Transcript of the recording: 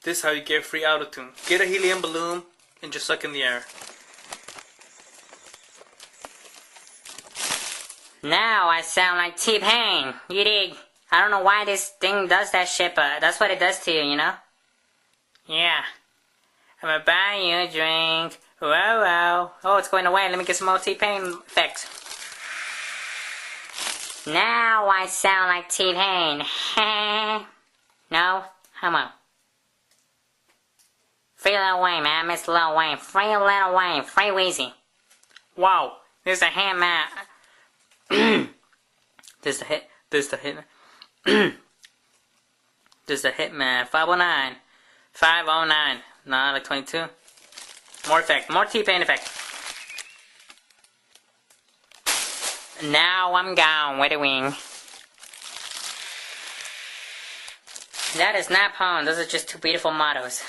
This is how you get free auto-tune. Get a helium balloon and just suck in the air. Now I sound like T-Pain. You dig? I don't know why this thing does that shit, but that's what it does to you, you know? Yeah. I'm gonna buy you a drink. Whoa, whoa. Oh, it's going away. Let me get some more T-Pain effects. Now I sound like T-Pain. No? Homo. Free Lil Wayne, man. I miss Lil Wayne. Free Lil Wayne. Free Weezy. Wow. There's a hit, man. There's the hit. There's the hit. There's the Hitman. 509. 509. Nah, like 22. More effect. More T-Pain effect. Now I'm gone with a wing. That is not poem. Those are just two beautiful mottos.